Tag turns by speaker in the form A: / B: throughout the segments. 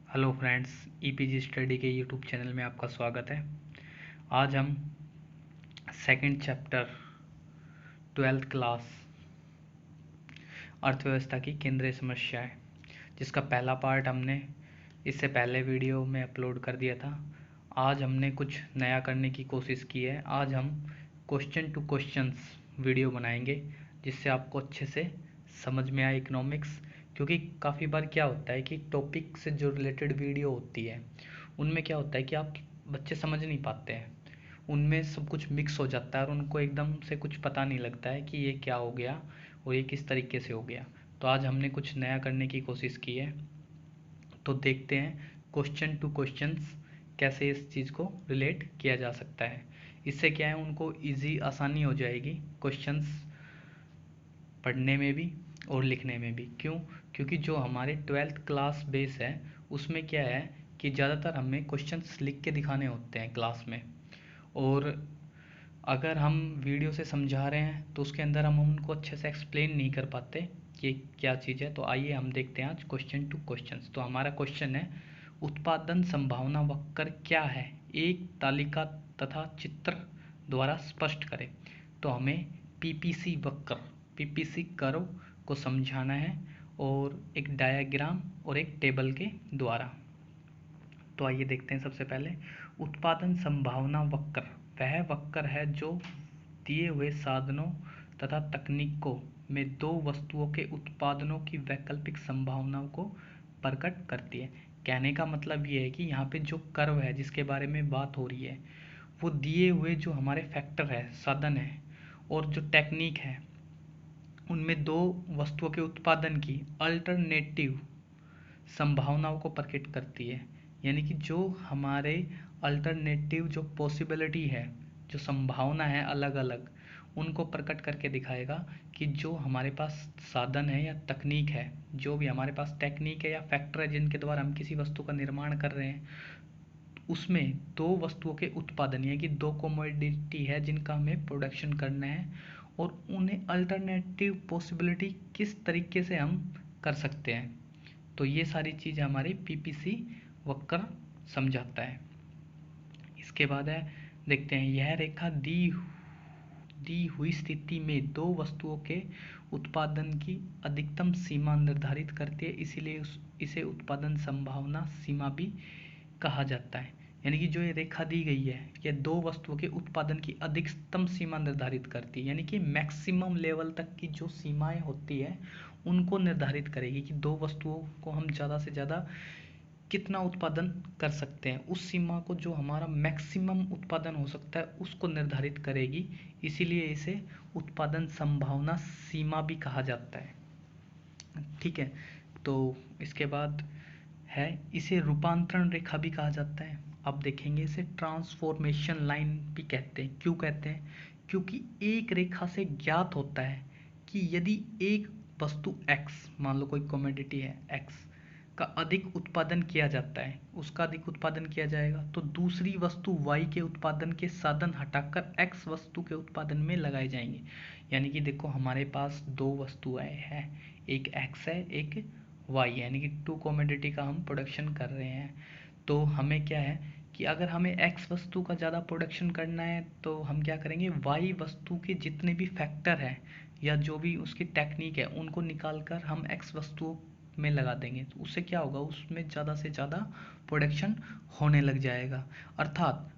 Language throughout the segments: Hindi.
A: हेलो फ्रेंड्स, ईपीजी स्टडी के यूट्यूब चैनल में आपका स्वागत है। आज हम सेकंड चैप्टर 12th क्लास अर्थव्यवस्था की केंद्रीय समस्याएं, जिसका पहला पार्ट हमने इससे पहले वीडियो में अपलोड कर दिया था। आज हमने कुछ नया करने की कोशिश की है। आज हम क्वेश्चन टू क्वेश्चंस वीडियो बनाएंगे, जिससे आपको अच्छे से समझ में आए इकोनॉमिक्स। क्योंकि काफ़ी बार क्या होता है कि टॉपिक से जो रिलेटेड वीडियो होती है उनमें क्या होता है कि आप बच्चे समझ नहीं पाते हैं, उनमें सब कुछ मिक्स हो जाता है और उनको एकदम से कुछ पता नहीं लगता है कि ये क्या हो गया और ये किस तरीके से हो गया। तो आज हमने कुछ नया करने की कोशिश की है, तो देखते हैं क्वेश्चन टू क्वेश्चंस कैसे इस चीज़ को रिलेट किया जा सकता है। इससे क्या है, उनको इजी आसानी हो जाएगी क्वेश्चंस पढ़ने में भी और लिखने में भी। क्यों? क्योंकि जो हमारे 12th क्लास बेस है उसमें क्या है कि ज़्यादातर हमें क्वेश्चंस लिख के दिखाने होते हैं क्लास में, और अगर हम वीडियो से समझा रहे हैं तो उसके अंदर हम उनको अच्छे से एक्सप्लेन नहीं कर पाते कि क्या चीज़ है। तो आइए हम देखते हैं आज क्वेश्चन टू क्वेश्चंस। तो हमारा क्वेश्चन है, उत्पादन संभावना वक्र क्या है, एक तालिका तथा चित्र द्वारा स्पष्ट करें। तो हमें पीपीसी वक्र, पीपीसी कर्व को समझाना है, और एक डायग्राम और एक टेबल के द्वारा। तो आइए देखते हैं। सबसे पहले उत्पादन संभावना वक्र वह वक्र है जो दिए हुए साधनों तथा तकनीकों में दो वस्तुओं के उत्पादनों की वैकल्पिक संभावनाओं को प्रकट करती है। कहने का मतलब ये है कि यहाँ पे जो कर्व है जिसके बारे में बात हो रही है, वो दिए हुए जो हमारे फैक्टर है, साधन है और जो टेक्निक है, उनमें दो वस्तुओं के उत्पादन की अल्टरनेटिव संभावनाओं को प्रकट करती है। यानी कि जो हमारे अल्टरनेटिव जो पॉसिबिलिटी है, जो संभावना है अलग अलग, उनको प्रकट करके दिखाएगा कि जो हमारे पास साधन है या तकनीक है, जो भी हमारे पास टेक्निक है या फैक्टर है जिनके द्वारा हम किसी वस्तु का निर्माण कर रहे हैं, उसमें दो वस्तुओं के उत्पादन, यानी कि दो कमोडिटी है जिनका हमें प्रोडक्शन करना है, और उन्हें अल्टरनेटिव पॉसिबिलिटी किस तरीके से हम कर सकते हैं। तो ये सारी चीज़ हमारी पीपीसी वक्र समझाता है। इसके बाद है, देखते हैं, यह रेखा दी हुई स्थिति में दो वस्तुओं के उत्पादन की अधिकतम सीमा निर्धारित करती है, इसीलिए इसे उत्पादन संभावना सीमा भी कहा जाता है। यानी कि जो ये रेखा दी गई है, ये दो वस्तुओं के उत्पादन की अधिकतम सीमा निर्धारित करती है, यानी कि मैक्सिमम लेवल तक की जो सीमाएं होती है उनको निर्धारित करेगी कि दो वस्तुओं को हम ज़्यादा से ज़्यादा कितना उत्पादन कर सकते हैं। उस सीमा को, जो हमारा मैक्सिमम उत्पादन हो सकता है, उसको निर्धारित करेगी। इसीलिए इसे उत्पादन संभावना सीमा भी कहा जाता है। ठीक है। तो इसके बाद है, इसे रूपांतरण रेखा भी कहा जाता है। अब देखेंगे, इसे ट्रांसफॉर्मेशन लाइन भी कहते हैं। क्यों कहते हैं? क्योंकि एक रेखा से ज्ञात होता है कि यदि एक वस्तु x, मान लो कोई कमोडिटी है x का अधिक उत्पादन किया जाता है, उसका अधिक उत्पादन किया जाएगा, तो दूसरी वस्तु y के उत्पादन के साधन हटाकर x वस्तु के उत्पादन में लगाए जाएंगे। यानी कि देखो, हमारे पास दो वस्तुएं हैं, एक x है, एक y, यानी कि टू कमोडिटी का हम प्रोडक्शन कर रहे हैं। तो हमें क्या है कि अगर हमें x वस्तु का ज़्यादा प्रोडक्शन करना है तो हम क्या करेंगे, y वस्तु के जितने भी फैक्टर हैं या जो भी उसकी टेक्निक है उनको निकाल कर हम x वस्तुओं में लगा देंगे। तो उससे क्या होगा, उसमें ज़्यादा से ज़्यादा प्रोडक्शन होने लग जाएगा। अर्थात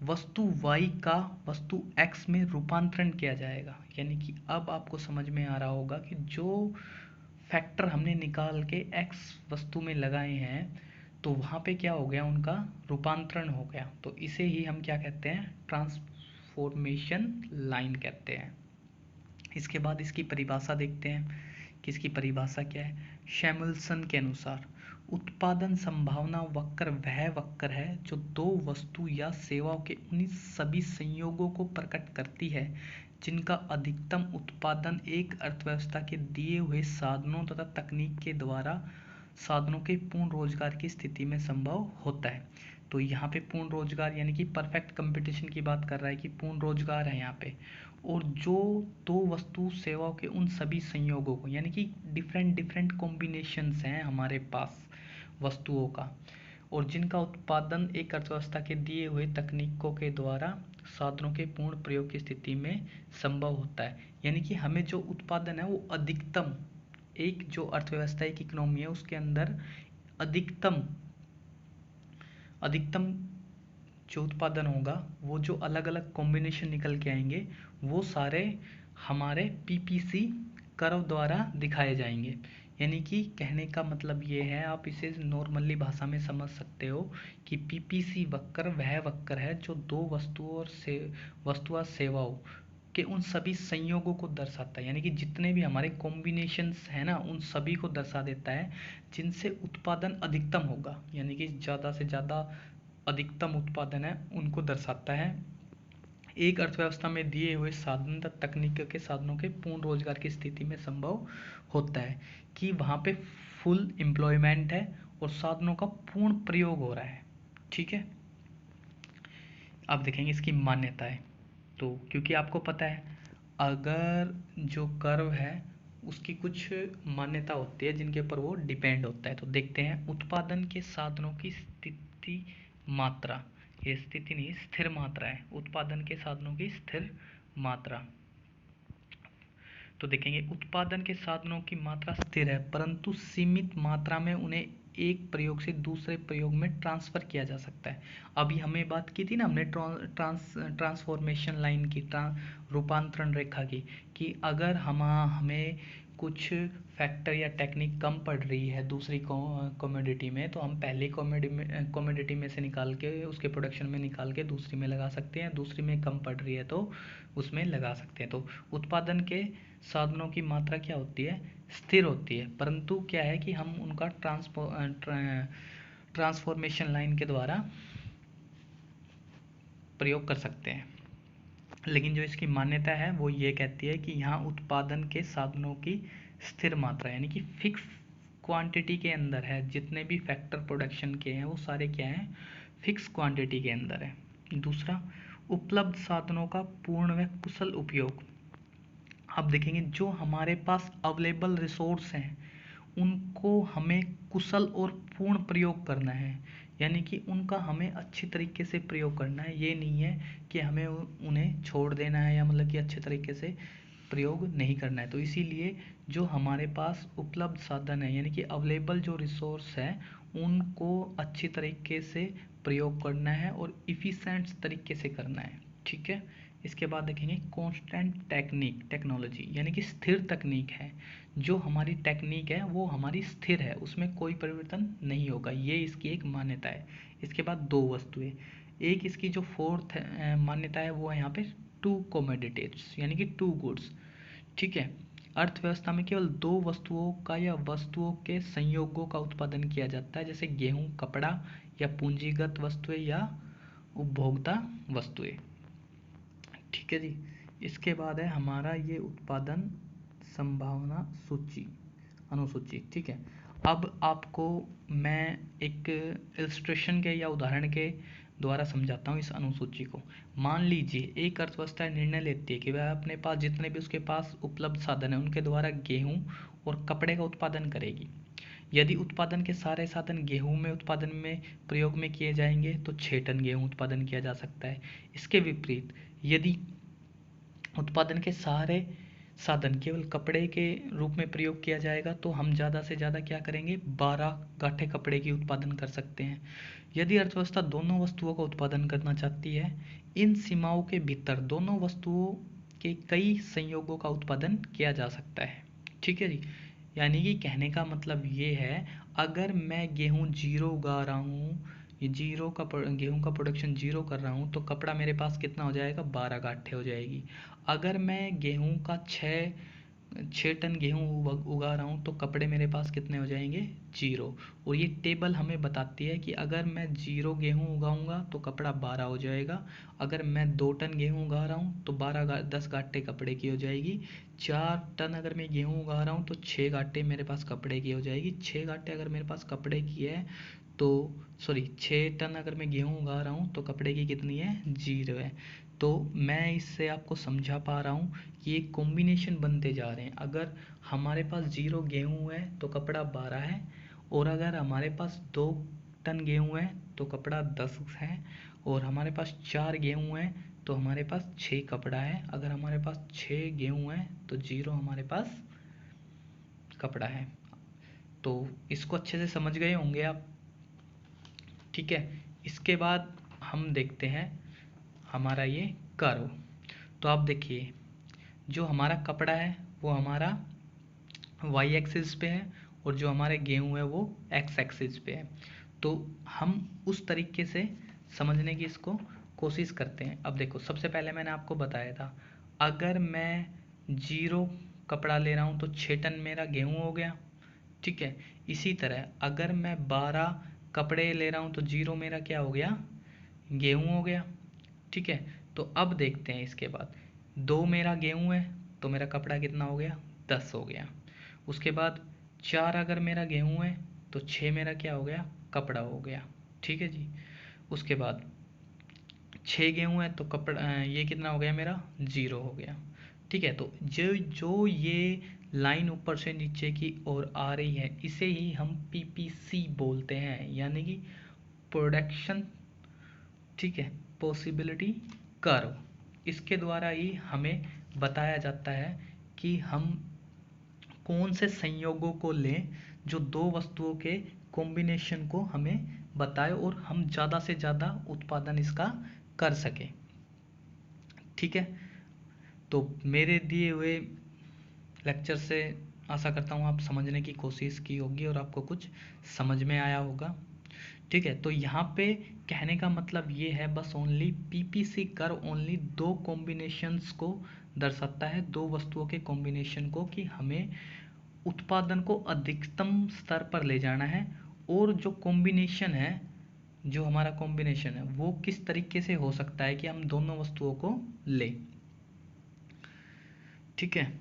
A: वस्तु y का वस्तु x में रूपांतरण किया जाएगा। यानी कि अब आपको समझ में आ रहा होगा कि जो फैक्टर हमने निकाल के x वस्तु में लगाए हैं, तो वहाँ पे क्या हो गया, उनका रूपांतरण हो गया। तो इसे ही हम क्या कहते हैं, ट्रांसफॉर्मेशन लाइन कहते हैं। इसके बाद इसकी परिभाषा देखते हैं कि इसकी परिभाषा क्या है। सैमुअल्सन के अनुसार उत्पादन संभावना वक्र वह वक्र है जो दो वस्तु या सेवाओं के उन सभी संयोगों को प्रकट करती है जिनका अधिकतम उत्पादन एक अर्थव्यवस्था के दिए हुए साधनों तथा तकनीक के द्वारा साधनों के पूर्ण रोजगार की स्थिति में संभव होता है। तो यहाँ पे पूर्ण रोजगार यानी कि परफेक्ट कंपटीशन की बात कर रहा है कि पूर्ण रोजगार है यहाँ पे, और जो दो वस्तु सेवाओं के उन सभी संयोगों को, यानी कि डिफरेंट डिफरेंट कॉम्बिनेशंस हैं हमारे पास, वस्तुओं का, और जिनका उत्पादन एक अर्थव्यवस्था के दिए हुए तकनीकों के द्वारा साधनों के पूर्ण प्रयोग की स्थिति में संभव होता है। यानी कि हमें जो उत्पादन है वो अधिकतम, एक जो अर्थव्यवस्था एक इकोनॉमी है उसके अंदर अधिकतम अधिकतम जो उत्पादन होगा वो जो अलग अलग कॉम्बिनेशन निकल के आएंगे वो सारे हमारे पीपीसी कर्व द्वारा दिखाए जाएंगे। यानी कि कहने का मतलब ये है, आप इसे नॉर्मली भाषा में समझ सकते हो कि पीपीसी वक्र वह वक्र है जो दो वस्तुओं और वस्तु और सेवाओं के उन सभी संयोगों को दर्शाता है। यानी कि जितने भी हमारे कॉम्बिनेशंस हैं ना उन सभी को दर्शा देता है जिनसे उत्पादन अधिकतम होगा। यानी कि ज़्यादा से ज़्यादा अधिकतम उत्पादन है उनको दर्शाता है। एक अर्थव्यवस्था में दिए हुए साधन तथा तकनीक के साधनों के पूर्ण रोजगार की स्थिति में संभव होता है कि वहाँ पे फुल एम्प्लॉयमेंट है और साधनों का पूर्ण प्रयोग हो रहा है। ठीक है, अब देखेंगे इसकी मान्यताएं। तो क्योंकि आपको पता है अगर जो कर्व है उसकी कुछ मान्यता होती है जिनके ऊपर वो डिपेंड होता है। तो देखते हैं, उत्पादन के साधनों की स्थिति मात्रा, ये स्थिति नहीं स्थिर मात्रा है, उत्पादन के साधनों की स्थिर मात्रा। तो देखेंगे उत्पादन के साधनों की मात्रा स्थिर है परंतु सीमित मात्रा में उन्हें एक प्रयोग से दूसरे प्रयोग में ट्रांसफर किया जा सकता है। अभी हमें बात की थी ना हमने ट्रांसफॉर्मेशन लाइन की, रूपांतरण रेखा की, कि अगर हमें कुछ फैक्टर या टेक्निक कम पड़ रही है दूसरी कमोडिटी में तो हम पहली कमोडिटी में से निकाल के उसके प्रोडक्शन में निकाल के दूसरी में लगा सकते हैं, दूसरी में कम पड़ रही है तो उसमें लगा सकते हैं। तो उत्पादन के साधनों की मात्रा क्या होती है, स्थिर होती है, परंतु क्या है कि हम उनका ट्रांसफॉर्मेशन लाइन के द्वारा प्रयोग कर सकते हैं। लेकिन जो इसकी मान्यता है वो ये कहती है कि यहाँ उत्पादन के साधनों की स्थिर मात्रा यानी कि फिक्स क्वांटिटी के अंदर है, जितने भी फैक्टर प्रोडक्शन के हैं वो सारे क्या हैं, फिक्स क्वांटिटी के अंदर है। दूसरा, उपलब्ध साधनों का पूर्ण व कुशल उपयोग। अब देखेंगे जो हमारे पास अवेलेबल रिसोर्स हैं उनको हमें कुशल और पूर्ण प्रयोग करना है, यानी कि उनका हमें अच्छी तरीके से प्रयोग करना है। ये नहीं है कि हमें उन्हें छोड़ देना है या मतलब कि अच्छे तरीके से प्रयोग नहीं करना है। तो इसीलिए जो हमारे पास उपलब्ध साधन है यानी कि अवेलेबल जो रिसोर्स है उनको अच्छी तरीके से प्रयोग करना है और इफ़िशेंट तरीके से करना है। ठीक है, इसके बाद देखेंगे कांस्टेंट टेक्नोलॉजी, यानी कि स्थिर तकनीक है। जो हमारी टेक्निक है वो हमारी स्थिर है, उसमें कोई परिवर्तन नहीं होगा, ये इसकी एक मान्यता है। इसके बाद दो वस्तुएं, एक इसकी जो फोर्थ मान्यता है वो है यहाँ पे टू कमोडिटीज यानी कि टू गुड्स। ठीक है, अर्थव्यवस्था में केवल दो वस्तुओं का या वस्तुओं के संयोगों का उत्पादन किया जाता है, जैसे गेहूं, कपड़ा, या पूंजीगत वस्तुएं या उपभोक्ता वस्तुएं। ठीक है जी, इसके बाद है हमारा ये उत्पादन संभावना सूची, अनुसूची। ठीक है, अब आपको मैं एक इलस्ट्रेशन के या उदाहरण के द्वारा समझाता हूँ इस अनुसूची को। मान लीजिए एक अर्थव्यवस्था निर्णय लेती है कि वह अपने पास जितने भी उसके पास उपलब्ध साधन है उनके द्वारा गेहूं और कपड़े का उत्पादन करेगी। यदि उत्पादन के सारे साधन गेहूं में उत्पादन में प्रयोग में किए जाएंगे तो 6 टन गेहूं उत्पादन किया जा सकता है। इसके विपरीत यदि उत्पादन के सारे साधन केवल कपड़े के रूप में प्रयोग किया जाएगा तो हम ज़्यादा से ज़्यादा क्या करेंगे, 12 गांठें कपड़े की उत्पादन कर सकते हैं। यदि अर्थव्यवस्था दोनों वस्तुओं का उत्पादन करना चाहती है, इन सीमाओं के भीतर दोनों वस्तुओं के कई संयोगों का उत्पादन किया जा सकता है। ठीक है जी, यानी कि कहने का मतलब ये है, अगर मैं गेहूँ जीरो उगा रहा हूँ, ये गेहूं का प्रोडक्शन जीरो कर रहा हूँ तो कपड़ा मेरे पास कितना हो जाएगा, 12 गांठें हो जाएगी। अगर मैं गेहूं का 6 टन गेहूं उगा रहा हूँ तो कपड़े मेरे पास कितने हो जाएंगे, 0। और ये टेबल हमें बताती है कि अगर मैं 0 गेहूं उगाऊंगा तो कपड़ा 12 हो जाएगा, अगर मैं 2 टन गेहूं उगा रहा हूँ तो 10 गांठें कपड़े की हो जाएगी, 4 टन अगर मैं गेहूं उगा रहा हूँ तो 6 गांठें मेरे पास कपड़े की हो जाएगी, 6 गांठें अगर मेरे पास कपड़े की है तो 6 टन अगर मैं गेहूं उगा रहा हूँ तो कपड़े की कितनी है, 0 है। तो मैं इससे आपको समझा पा रहा हूँ कि एक कॉम्बिनेशन बनते जा रहे हैं। अगर हमारे पास 0 गेहूं है तो कपड़ा 12 है, और अगर हमारे पास 2 टन गेहूँ है तो कपड़ा 10 है, और हमारे पास 4 गेहूँ है तो हमारे पास 6 कपड़ा है। अगर हमारे पास 6 गेहूँ है तो 0 हमारे पास कपड़ा है। तो इसको अच्छे से समझ गए होंगे आप, ठीक है। इसके बाद हम देखते हैं हमारा ये कर्व। तो आप देखिए, जो हमारा कपड़ा है वो हमारा वाई एक्सिस पे है, और जो हमारे गेहूँ है वो एक्स एक्सिस पे है। तो हम उस तरीके से समझने की इसको कोशिश करते हैं। अब देखो, सबसे पहले मैंने आपको बताया था, अगर मैं 0 कपड़ा ले रहा हूँ तो 6 टन मेरा गेहूँ हो गया, ठीक है। इसी तरह अगर मैं 12 कपड़े ले रहा हूँ तो 0 मेरा क्या हो गया, गेहूँ हो गया, ठीक है। तो अब देखते हैं इसके बाद, 2 मेरा गेहूँ है तो मेरा कपड़ा कितना हो गया, 10 हो गया। उसके बाद 4 अगर मेरा गेहूँ है तो 6 मेरा क्या हो गया, कपड़ा हो गया, ठीक है जी। उसके बाद 6 गेहूँ है तो कपड़ा ये कितना हो गया मेरा, 0 हो गया, ठीक है। तो जो जो ये लाइन ऊपर से नीचे की ओर आ रही है इसे ही हम पीपीसी बोलते हैं, यानी कि प्रोडक्शन, ठीक है, पॉसिबिलिटी कर्व। इसके द्वारा ही हमें बताया जाता है कि हम कौन से संयोगों को लें जो दो वस्तुओं के कॉम्बिनेशन को हमें बताए और हम ज़्यादा से ज़्यादा उत्पादन इसका कर सकें, ठीक है। तो मेरे दिए हुए लेक्चर से आशा करता हूँ आप समझने की कोशिश की होगी और आपको कुछ समझ में आया होगा, ठीक है। तो यहाँ पे कहने का मतलब ये है, बस only PPC curve only 2 combinations को दर्शाता है, 2 वस्तुओं के कॉम्बिनेशन को, कि हमें उत्पादन को अधिकतम स्तर पर ले जाना है। और जो कॉम्बिनेशन है, जो हमारा कॉम्बिनेशन है वो किस तरीके से हो सकता है कि हम दोनों वस्तुओं को लें, ठीक है।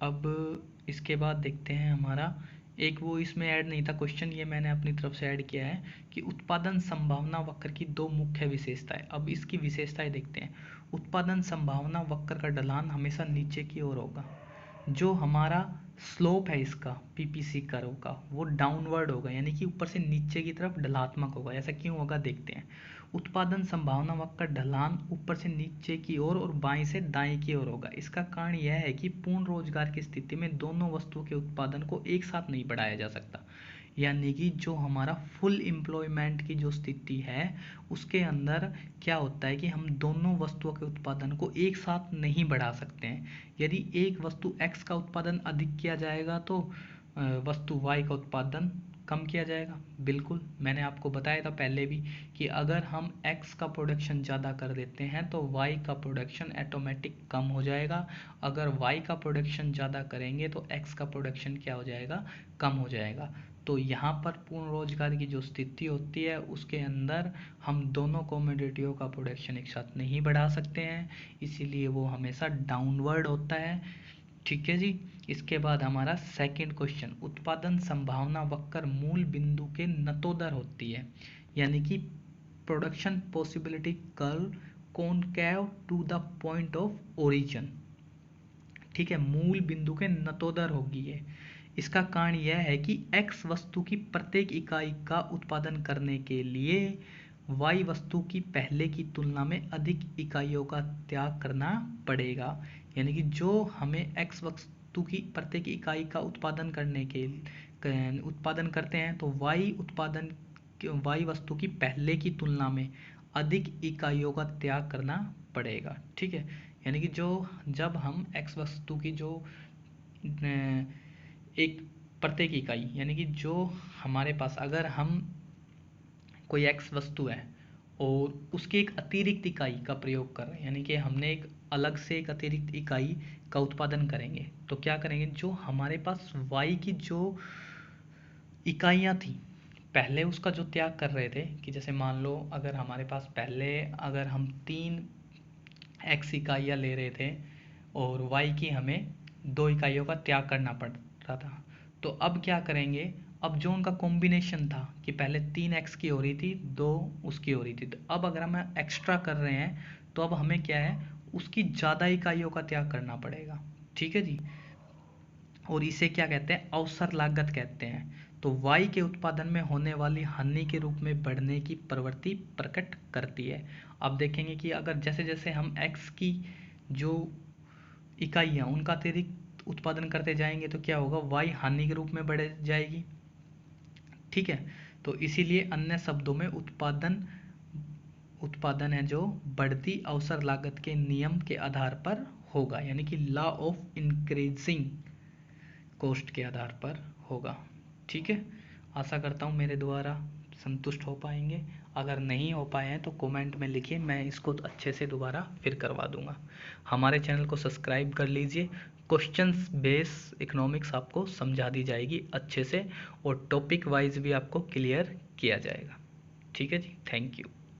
A: अब इसके बाद देखते हैं हमारा एक, वो इसमें ऐड नहीं था क्वेश्चन, ये मैंने अपनी तरफ से ऐड किया है कि उत्पादन संभावना वक्र की 2 मुख्य विशेषताएं। अब इसकी विशेषताएं देखते हैं। उत्पादन संभावना वक्र का ढलान हमेशा नीचे की ओर होगा। जो हमारा स्लोप है इसका पीपीसी कर्व का वो डाउनवर्ड होगा, यानी कि ऊपर से नीचे की तरफ ढलात्मक होगा। ऐसा क्यों होगा देखते हैं। उत्पादन संभावना वक्र का ढलान ऊपर से नीचे की ओर और बाएं से दाएं की ओर होगा। इसका कारण यह है कि पूर्ण रोजगार की स्थिति में दोनों वस्तुओं के उत्पादन को एक साथ नहीं बढ़ाया जा सकता, यानी कि जो हमारा फुल एम्प्लॉयमेंट की जो स्थिति है उसके अंदर क्या होता है कि हम दोनों वस्तुओं के उत्पादन को एक साथ नहीं बढ़ा सकते हैं। यदि एक वस्तु x का उत्पादन अधिक किया जाएगा तो वस्तु y का उत्पादन कम किया जाएगा। बिल्कुल, मैंने आपको बताया था पहले भी कि अगर हम x का प्रोडक्शन ज़्यादा कर देते हैं तो y का प्रोडक्शन ऑटोमेटिक कम हो जाएगा। अगर y का प्रोडक्शन ज़्यादा करेंगे तो x का प्रोडक्शन क्या हो जाएगा, कम हो जाएगा। तो यहाँ पर पूर्ण रोजगार की जो स्थिति होती है उसके अंदर हम दोनों कमोडिटियों का प्रोडक्शन एक साथ नहीं बढ़ा सकते हैं, इसीलिए वो हमेशा डाउनवर्ड होता है, ठीक है जी। इसके बाद हमारा सेकंड क्वेश्चन, उत्पादन संभावना वक्र मूल बिंदु के नतोदर होती है, यानी कि production possibility curve concave to the point of origin, ठीक है, मूल बिंदु के नतोदर होगी ये। इसका कारण यह है कि x वस्तु की प्रत्येक इकाई का उत्पादन करने के लिए y वस्तु की पहले की तुलना में अधिक इकाइयों का त्याग करना पड़ेगा, यानी कि जो हमें x वस्तु की प्रत्येक इकाई का उत्पादन करने के उत्पादन करते हैं तो y वस्तु की पहले की तुलना में अधिक इकाइयों का त्याग करना पड़ेगा, ठीक है। यानी कि जो जब हम x वस्तु की जो एक प्रत्येक इकाई, यानी कि जो हमारे पास अगर हम कोई x वस्तु है और उसकी एक अतिरिक्त इकाई का प्रयोग कर रहे हैं, यानी कि हमने एक अलग से एक अतिरिक्त इकाई का उत्पादन करेंगे, तो क्या करेंगे, जो हमारे पास y की जो इकाइयाँ थी पहले उसका जो त्याग कर रहे थे, कि जैसे मान लो अगर हमारे पास पहले अगर हम 3 x इकाइयाँ ले रहे थे और y की हमें 2 इकाइयों का त्याग करना पड़ रहा था, तो अब क्या करेंगे, अब जो उनका कॉम्बिनेशन था कि पहले 3x की हो रही थी, 2 उसकी हो रही थी, तो अब अगर हम एक्स्ट्रा कर रहे हैं तो अब हमें क्या है, उसकी ज़्यादा इकाइयों का त्याग करना पड़ेगा, ठीक है जी। और इसे क्या कहते हैं, अवसर लागत कहते हैं। तो y के उत्पादन में होने वाली हानि के रूप में बढ़ने की प्रवृत्ति प्रकट करती है। अब देखेंगे कि अगर जैसे जैसे हम x की जो इकाइयाँ उनका अतिरिक्त उत्पादन करते जाएंगे तो क्या होगा, y हानि के रूप में बढ़ जाएगी। ठीक है, तो इसीलिए अन्य शब्दों में उत्पादन है जो बढ़ती अवसर लागत के नियम के आधार पर होगा, यानी कि लॉ ऑफ इंक्रीजिंग कॉस्ट के आधार पर होगा। ठीक है, आशा करता हूँ मेरे द्वारा संतुष्ट हो पाएंगे। अगर नहीं हो पाए हैं तो कमेंट में लिखिए, मैं इसको अच्छे से दोबारा फिर करवा दूंगा। हमारे चैनल को सब्सक्राइब कर लीजिए। क्वेश्चंस बेस इकोनॉमिक्स आपको समझा दी जाएगी अच्छे से, और टॉपिक वाइज भी आपको क्लियर किया जाएगा। ठीक है जी, थैंक यू।